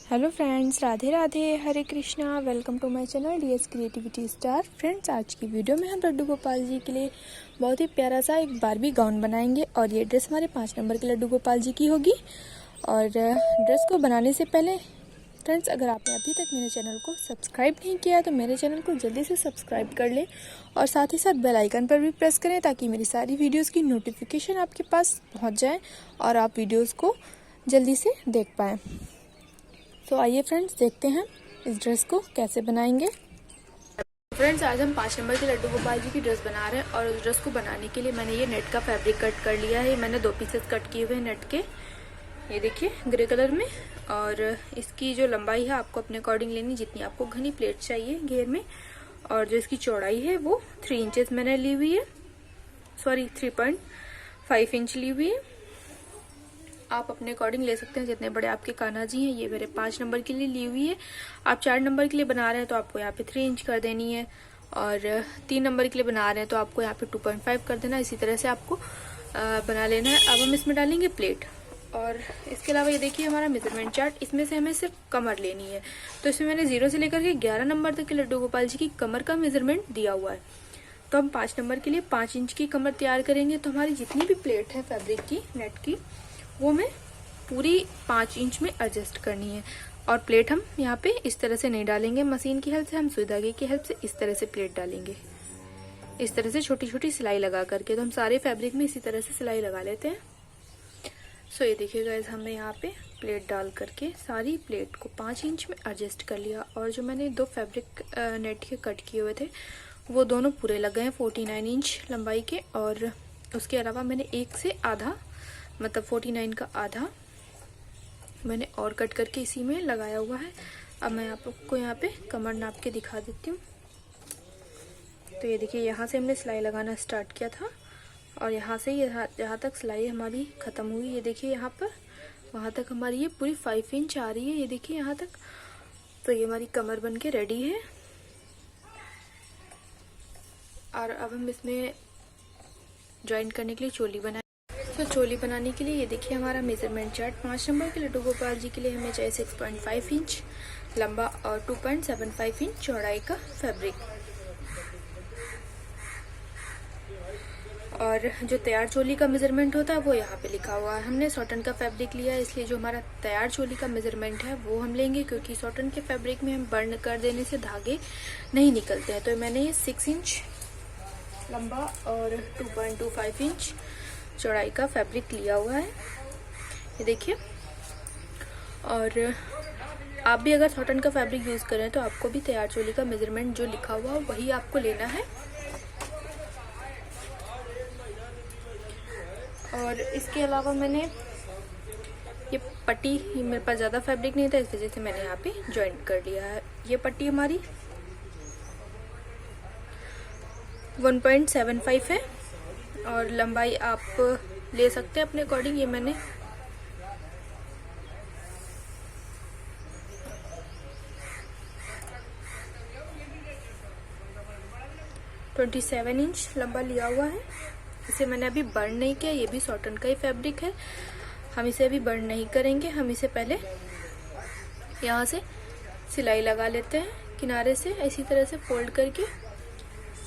Hello friends, Radhe Radhe, Hare Krishna. Welcome to my channel DS creativity star. Friends, आज की video में हम लड्डू गोपाल जी के लिए बहुत ही प्यारा सा एक बारबी गाउन बनाएंगे और ये ड्रेस हमारे 5 नंबर के लड्डू गोपाल जी की होगी। और ड्रेस को बनाने से पहले फ्रेंड्स, अगर आपने अभी तक मेरे चैनल को सब्सक्राइब नहीं किया तो मेरे चैनल को जल्दी से सब्सक्राइब कर लें और साथ ही साथ बेल आइकन पर भी प्रेस करें ताकि मेरी सारी वीडियोज़ की नोटिफिकेशन आपके पास पहुँच जाए और आप वीडियोज़ को जल्दी से देख पाएँ। तो आइए फ्रेंड्स, देखते हैं इस ड्रेस को कैसे बनाएंगे। फ्रेंड्स, आज हम 5 नंबर के लड्डू गोपाल जी की ड्रेस बना रहे हैं और उस ड्रेस को बनाने के लिए मैंने ये नेट का फैब्रिक कट कर लिया है। मैंने 2 पीसेस कट किए हुए हैं नेट के, ये देखिए ग्रे कलर में। और इसकी जो लंबाई है आपको अपने अकॉर्डिंग लेनी, जितनी आपको घनी प्लेट चाहिए घेर में। और जो इसकी चौड़ाई है वो 3 इंचेस मैंने ली हुई है, सॉरी 3.5 इंच ली हुई है। आप अपने अकॉर्डिंग ले सकते हैं जितने बड़े आपके कान्हा जी हैं। ये मेरे 5 नंबर के लिए ली हुई है। आप 4 नंबर के लिए बना रहे हैं तो आपको यहाँ पे 3 इंच कर देनी है, और 3 नंबर के लिए बना रहे हैं तो आपको यहाँ पे 2.5 कर देना। इसी तरह से आपको बना लेना है। अब हम इसमें डालेंगे प्लेट। और इसके अलावा ये देखिए हमारा मेजरमेंट चार्ट, इसमें से हमें सिर्फ कमर लेनी है। तो इसमें मैंने 0 से लेकर के 11 नंबर तक के लड्डू गोपाल जी की कमर का मेजरमेंट दिया हुआ है। तो हम 5 नंबर के लिए 5 इंच की कमर तैयार करेंगे। तो हमारी जितनी भी प्लेट है फैब्रिक की नेट की, वो हमें पूरी 5 इंच में एडजस्ट करनी है। और प्लेट हम यहाँ पे इस तरह से नहीं डालेंगे मशीन की हेल्प से, हम सुई धागे की हेल्प से इस तरह से प्लेट डालेंगे, इस तरह से छोटी छोटी सिलाई लगा करके। तो हम सारे फैब्रिक में इसी तरह से सिलाई लगा लेते हैं। सो ये देखिए गाइस, हमने यहाँ पे प्लेट डाल करके सारी प्लेट को 5 इंच में एडजस्ट कर लिया। और जो मैंने 2 फैब्रिक नेट के कट किए हुए थे वो दोनों पूरे लग गए हैं 49 इंच लंबाई के। और उसके अलावा मैंने 1 से आधा, मतलब 49 का आधा मैंने और कट करके इसी में लगाया हुआ है। अब मैं आपको यहाँ पे कमर नाप के दिखा देती हूँ। तो ये देखिए, यहाँ से हमने सिलाई लगाना स्टार्ट किया था और यहाँ से यहाँ तक सिलाई हमारी ख़त्म हुई। ये देखिए यहाँ पर, वहाँ तक हमारी ये पूरी 5 इंच आ रही है। ये देखिए यहाँ तक। तो ये हमारी कमर बन के रेडी है। और अब हम इसमें ज्वाइन करने के लिए चोली बनाए। तो चोली बनाने के लिए ये देखिए हमारा मेजरमेंट चार्ट। 5 नंबर के लड्डू गोपाल जी के लिए हमें चाहिए 6.5 इंच लंबा और 2.75 इंच चौड़ाई का फैब्रिक। और जो तैयार चोली का मेजरमेंट होता है वो यहाँ पे लिखा हुआ है। हमने सॉटन का फैब्रिक लिया है, इसलिए जो हमारा तैयार चोली का मेजरमेंट है वो हम लेंगे, क्योंकि सॉटन के फैब्रिक में हम बर्न कर देने से धागे नहीं निकलते हैं। तो मैंने ये 6 इंच लंबा और 2.25 इंच चौड़ाई का फैब्रिक लिया हुआ है, ये देखिए। और आप भी अगर कॉटन का फैब्रिक यूज करें तो आपको भी तैयार चोली का मेजरमेंट जो लिखा हुआ है वही आपको लेना है। और इसके अलावा मैंने ये पट्टी, मेरे पास ज़्यादा फैब्रिक नहीं था इस वजह से मैंने यहाँ पे ज्वाइंट कर लिया है। ये पट्टी हमारी 1.75 है और लंबाई आप ले सकते हैं अपने अकॉर्डिंग। ये मैंने 27 इंच लंबा लिया हुआ है। इसे मैंने अभी बर्न नहीं किया, ये भी कॉटन का ही फैब्रिक है। हम इसे अभी बर्न नहीं करेंगे, हम इसे पहले यहाँ से सिलाई लगा लेते हैं किनारे से, इसी तरह से फोल्ड करके।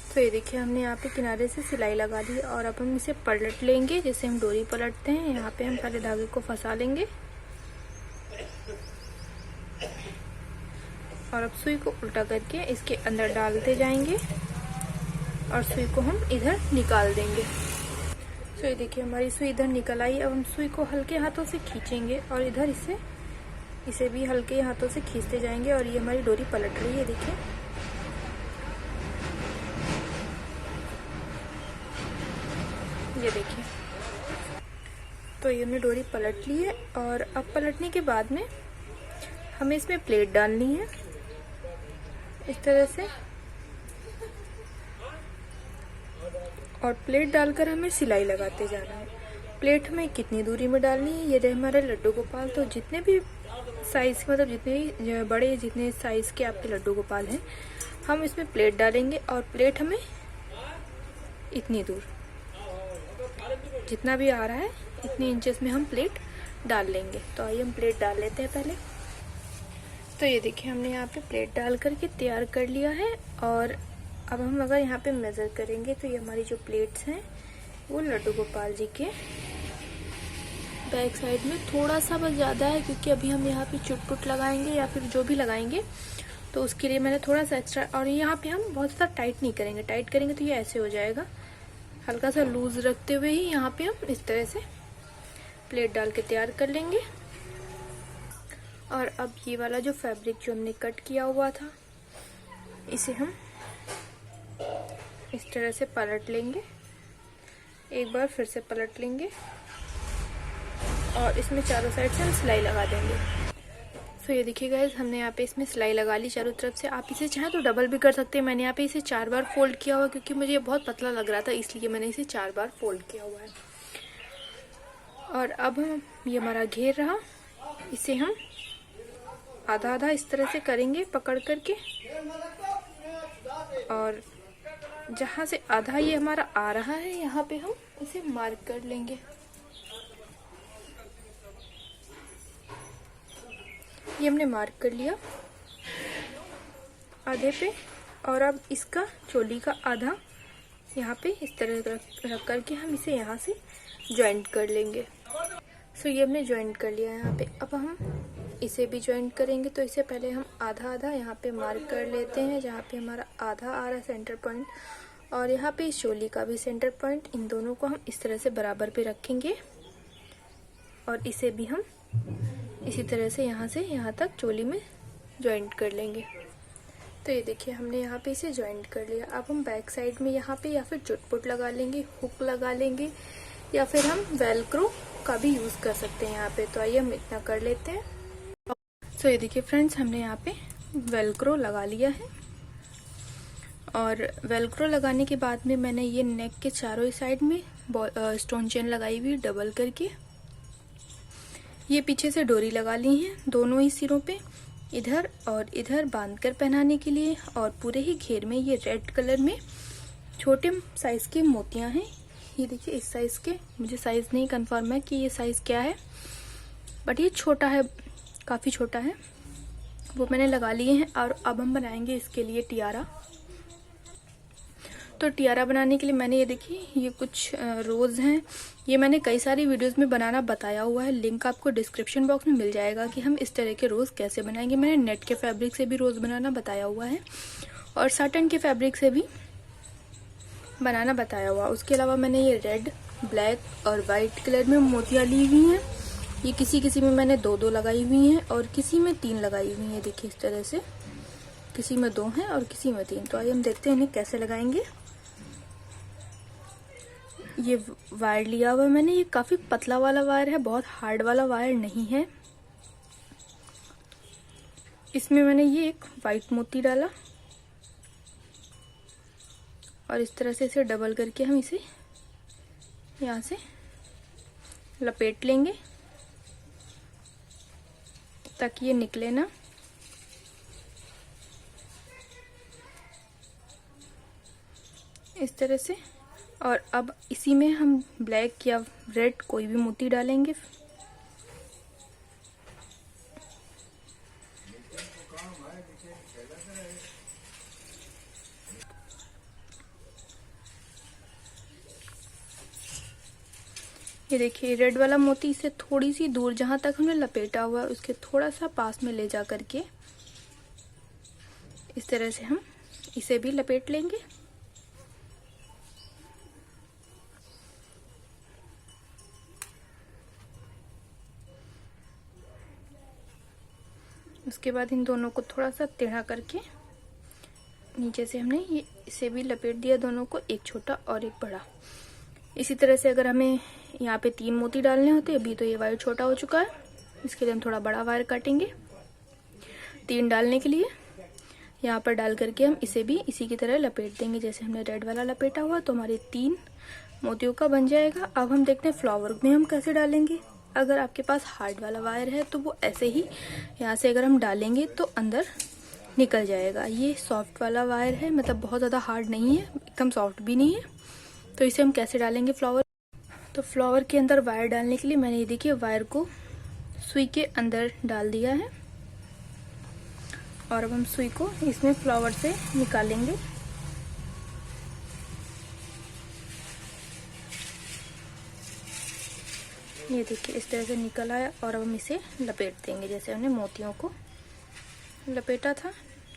तो ये देखिए हमने यहाँ पे किनारे से सिलाई लगा दी और अब हम इसे पलट लेंगे जैसे हम डोरी पलटते हैं। यहाँ पे हम पहले धागे को फंसा लेंगे और अब सुई को उल्टा करके इसके अंदर डालते जाएंगे और सुई को हम इधर निकाल देंगे। तो ये देखिए हमारी सुई इधर निकल आई। अब हम सुई को हल्के हाथों से खींचेंगे और इधर इसे भी हल्के हाथों से खींचते जाएंगे और ये हमारी डोरी पलट रही है, देखिए। ये देखिए, तो ये हमने डोरी पलट ली है। और अब पलटने के बाद में हमें इसमें प्लेट डालनी है इस तरह से, और प्लेट डालकर हमें सिलाई लगाते जाना है। प्लेट हमें कितनी दूरी में डालनी है, ये रहे हमारे लड्डू गोपाल। तो जितने भी साइज, मतलब जितने बड़े, जितने साइज के आपके लड्डू गोपाल हैं, हम इसमें प्लेट डालेंगे। और प्लेट हमें इतनी दूर, जितना भी आ रहा है इतने इंचेस में हम प्लेट डाल लेंगे। तो आइए हम प्लेट डाल लेते हैं पहले। तो ये देखिए हमने यहाँ पे प्लेट डाल करके तैयार कर लिया है। और अब हम अगर यहाँ पे मेज़र करेंगे तो ये हमारी जो प्लेट्स हैं वो लड्डू गोपाल जी के बैक साइड में थोड़ा सा बस ज़्यादा है, क्योंकि अभी हम यहाँ पे चुट-पुट लगाएंगे या फिर जो भी लगाएंगे तो उसके लिए मैंने थोड़ा सा एक्स्ट्रा। और यहाँ पे हम बहुत ज़्यादा टाइट नहीं करेंगे, टाइट करेंगे तो ये ऐसे हो जाएगा। हल्का सा लूज रखते हुए ही यहाँ पे हम इस तरह से प्लेट डाल के तैयार कर लेंगे। और अब ये वाला जो फैब्रिक जो हमने कट किया हुआ था इसे हम इस तरह से पलट लेंगे, एक बार फिर से पलट लेंगे और इसमें चारों साइड से हम सिलाई लगा देंगे। तो ये देखिए गाइस, हमने यहाँ पे इसमें सिलाई लगा ली चारों तरफ से। आप इसे चाहें तो डबल भी कर सकते हैं। मैंने यहाँ पे इसे 4 बार फोल्ड किया हुआ, क्योंकि मुझे ये बहुत पतला लग रहा था, इसलिए मैंने इसे 4 बार फोल्ड किया हुआ है। और अब हम ये हमारा घेर रहा, इसे हम आधा आधा इस तरह से करेंगे पकड़ करके। और जहाँ से आधा ये हमारा आ रहा है यहाँ पे हम इसे मार्क कर लेंगे। ये हमने मार्क कर लिया आधे पे। और अब इसका चोली का आधा यहाँ पे इस तरह रख करके हम इसे यहाँ से जॉइंट कर लेंगे। सो ये हमने जॉइंट कर लिया यहाँ पे। अब हम इसे भी जॉइंट करेंगे, तो इसे पहले हम आधा आधा यहाँ पे मार्क कर लेते हैं, जहाँ पे हमारा आधा आ रहा है सेंटर पॉइंट। और यहाँ पे इस चोली का भी सेंटर पॉइंट, इन दोनों को हम इस तरह से बराबर पे रखेंगे। और इसे भी हम इसी तरह से यहाँ से यहाँ तक चोली में जॉइंट कर लेंगे। तो ये देखिए हमने यहाँ पे इसे जॉइंट कर लिया। अब हम बैक साइड में यहाँ पे या फिर चुटपुट लगा लेंगे, हुक लगा लेंगे, या फिर हम वेलक्रो का भी यूज कर सकते हैं यहाँ पे। तो आइए हम इतना कर लेते हैं। तो ये देखिए फ्रेंड्स, हमने यहाँ पे वेलक्रो लगा लिया है। और वेलक्रो लगाने के बाद में मैंने ये नेक के चारों ही साइड में स्टोन चेन लगाई हुई डबल करके। ये पीछे से डोरी लगा ली है दोनों ही सिरों पे, इधर और इधर बांधकर पहनाने के लिए। और पूरे ही घेर में ये रेड कलर में छोटे साइज के मोतियां हैं। ये देखिए इस साइज के, मुझे साइज नहीं कंफर्म है कि ये साइज क्या है, बट ये छोटा है, काफी छोटा है, वो मैंने लगा लिए हैं। और अब हम बनाएंगे इसके लिए टियारा। तो टियारा बनाने के लिए मैंने ये देखिए ये कुछ रोज हैं। ये मैंने कई सारी वीडियोस में बनाना बताया हुआ है, लिंक आपको डिस्क्रिप्शन बॉक्स में मिल जाएगा कि हम इस तरह के रोज कैसे बनाएंगे। मैंने नेट के फैब्रिक से भी रोज बनाना बताया हुआ है और साटन के फैब्रिक से भी बनाना बताया हुआ। उसके अलावा मैंने ये रेड, ब्लैक और वाइट कलर में मोतियां ली हुई हैं। ये किसी में मैंने 2-2 लगाई हुई हैं और किसी में 3 लगाई हुई हैं। देखिए इस तरह से, किसी में 2 हैं और किसी में 3। तो आइए हम देखते हैं इन्हें कैसे लगाएंगे। ये वायर लिया हुआ है मैंने, ये काफी पतला वाला वायर है, बहुत हार्ड वाला वायर नहीं है। इसमें मैंने ये एक वाइट मोती डाला और इस तरह से इसे डबल करके हम इसे यहाँ से लपेट लेंगे ताकि ये निकले ना। इस तरह से। और अब इसी में हम ब्लैक या रेड कोई भी मोती डालेंगे। ये देखिए रेड वाला मोती से थोड़ी सी दूर, जहां तक हमने लपेटा हुआ है उसके थोड़ा सा पास में ले जा करके इस तरह से हम इसे भी लपेट लेंगे। उसके बाद इन दोनों को थोड़ा सा टेढ़ा करके नीचे से हमने ये इसे भी लपेट दिया, दोनों को, एक छोटा और एक बड़ा। इसी तरह से अगर हमें यहाँ पे 3 मोती डालने होते, अभी तो ये वायर छोटा हो चुका है, इसके लिए हम थोड़ा बड़ा वायर काटेंगे 3 डालने के लिए। यहाँ पर डाल करके हम इसे भी इसी की तरह लपेट देंगे जैसे हमने रेड वाला लपेटा हुआ। तो हमारे 3 मोतियों का बन जाएगा। अब हम देखते हैं फ्लावर में हम कैसे डालेंगे। अगर आपके पास हार्ड वाला वायर है तो वो ऐसे ही यहाँ से अगर हम डालेंगे तो अंदर निकल जाएगा। ये सॉफ्ट वाला वायर है, मतलब बहुत ज़्यादा हार्ड नहीं है, एकदम सॉफ्ट भी नहीं है। तो इसे हम कैसे डालेंगे फ्लावर। तो फ्लावर के अंदर वायर डालने के लिए मैंने ये देखिए वायर को सुई के अंदर डाल दिया है और अब हम सुई को इसमें फ्लावर से निकालेंगे। ये देखिए इस तरह से निकल आया और अब हम इसे लपेट देंगे, जैसे हमने मोतियों को लपेटा था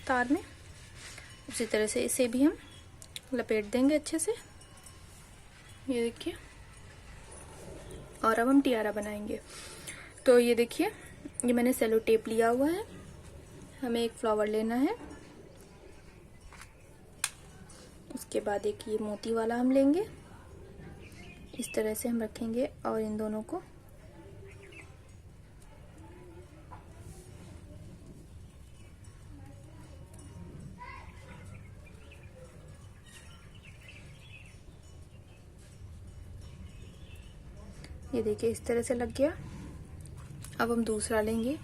तार में, उसी तरह से इसे भी हम लपेट देंगे अच्छे से। ये देखिए, और अब हम टियारा बनाएंगे। तो ये देखिए, ये मैंने सेलो टेप लिया हुआ है, हमें एक फ्लावर लेना है, उसके बाद एक ये मोती वाला हम लेंगे, इस तरह से हम रखेंगे और इन दोनों को ये देखिए इस तरह से लग गया। अब हम दूसरा लेंगे,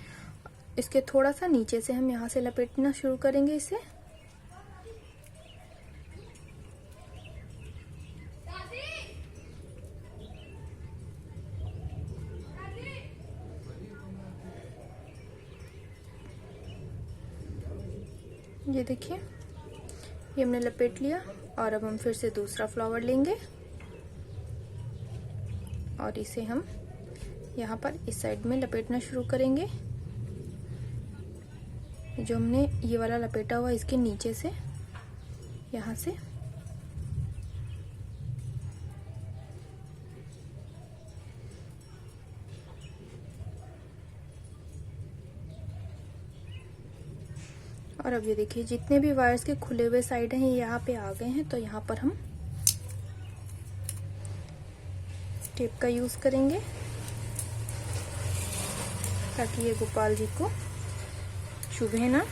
इसके थोड़ा सा नीचे से हम यहाँ से लपेटना शुरू करेंगे इसे। ये देखिए, ये हमने लपेट लिया और अब हम फिर से दूसरा फ्लावर लेंगे और इसे हम यहाँ पर इस साइड में लपेटना शुरू करेंगे। जो हमने ये वाला लपेटा हुआ इसके नीचे से, यहाँ से और अब ये देखिए जितने भी वायर्स के खुले हुए साइड हैं ये यहाँ पे आ गए हैं, तो यहाँ पर हम टेप का यूज करेंगे ताकि ये गोपाल जी को चुभे ना।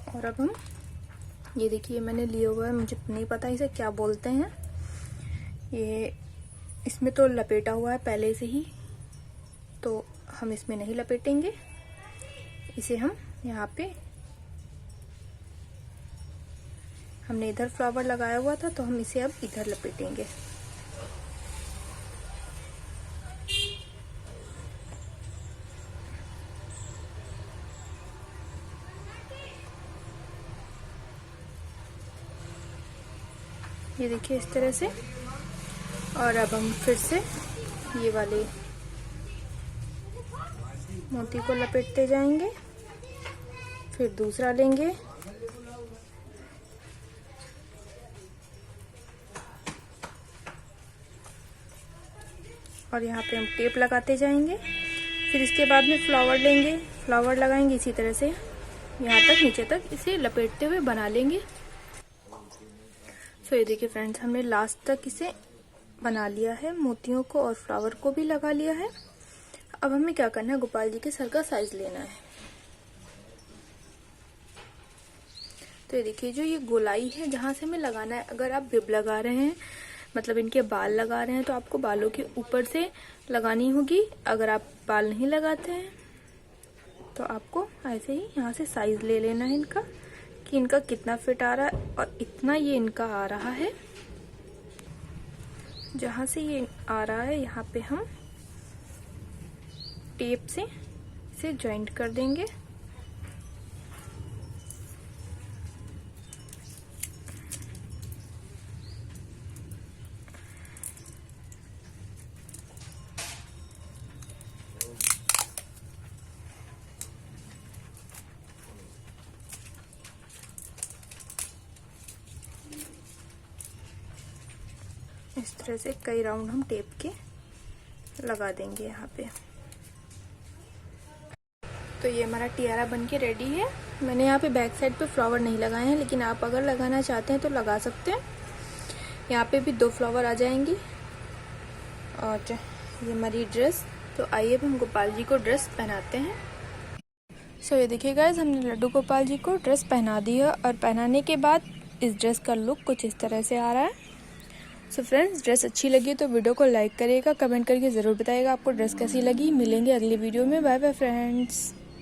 और अब हम ये देखिए मैंने लिया हुआ है, मुझे नहीं पता इसे क्या बोलते हैं, ये इसमें तो लपेटा हुआ है पहले से ही, तो हम इसमें नहीं लपेटेंगे इसे। हम यहाँ पे हमने इधर फ्लावर लगाया हुआ था तो हम इसे अब इधर लपेटेंगे। ये देखिए इस तरह से। और अब हम फिर से ये वाले मोती को लपेटते जाएंगे, फिर दूसरा लेंगे और यहाँ पे हम टेप लगाते जाएंगे। फिर इसके बाद में फ्लावर लेंगे, फ्लावर लगाएंगे इसी तरह से यहाँ तक नीचे तक इसे लपेटते हुए बना लेंगे। तो ये देखिए फ्रेंड्स, हमने लास्ट तक इसे बना लिया है, मोतियों को और फ्लावर को भी लगा लिया है। अब हमें क्या करना है, गोपाल जी के सर का साइज लेना है। तो ये देखिए जो ये गोलाई है जहां से हमें लगाना है, अगर आप बिब लगा रहे हैं मतलब इनके बाल लगा रहे हैं तो आपको बालों के ऊपर से लगानी होगी। अगर आप बाल नहीं लगाते हैं तो आपको ऐसे ही यहाँ से साइज ले लेना है इनका कि इनका कितना फिट आ रहा है, और इतना ये इनका आ रहा है। जहां से ये आ रहा है यहाँ पे हम टेप से इसे जॉइंट कर देंगे। इस तरह से कई राउंड हम टेप के लगा देंगे यहाँ पे। तो ये हमारा टियारा बनके रेडी है। मैंने यहाँ पे बैक साइड पे फ्लावर नहीं लगाए हैं, लेकिन आप अगर लगाना चाहते हैं तो लगा सकते हैं। यहाँ पे भी 2 फ्लावर आ जाएंगी। और ये हमारी ड्रेस, तो आइए अब हम गोपाल जी को ड्रेस पहनाते हैं। सो ये देखिए गाइस, हमने लड्डू गोपाल जी को ड्रेस पहना दी है और पहनाने के बाद इस ड्रेस का लुक कुछ इस तरह से आ रहा है। सो फ्रेंड्स, ड्रेस अच्छी लगी तो वीडियो को लाइक करिएगा, कमेंट करके ज़रूर बताइएगा आपको ड्रेस कैसी लगी। मिलेंगे अगली वीडियो में। Bye bye friends.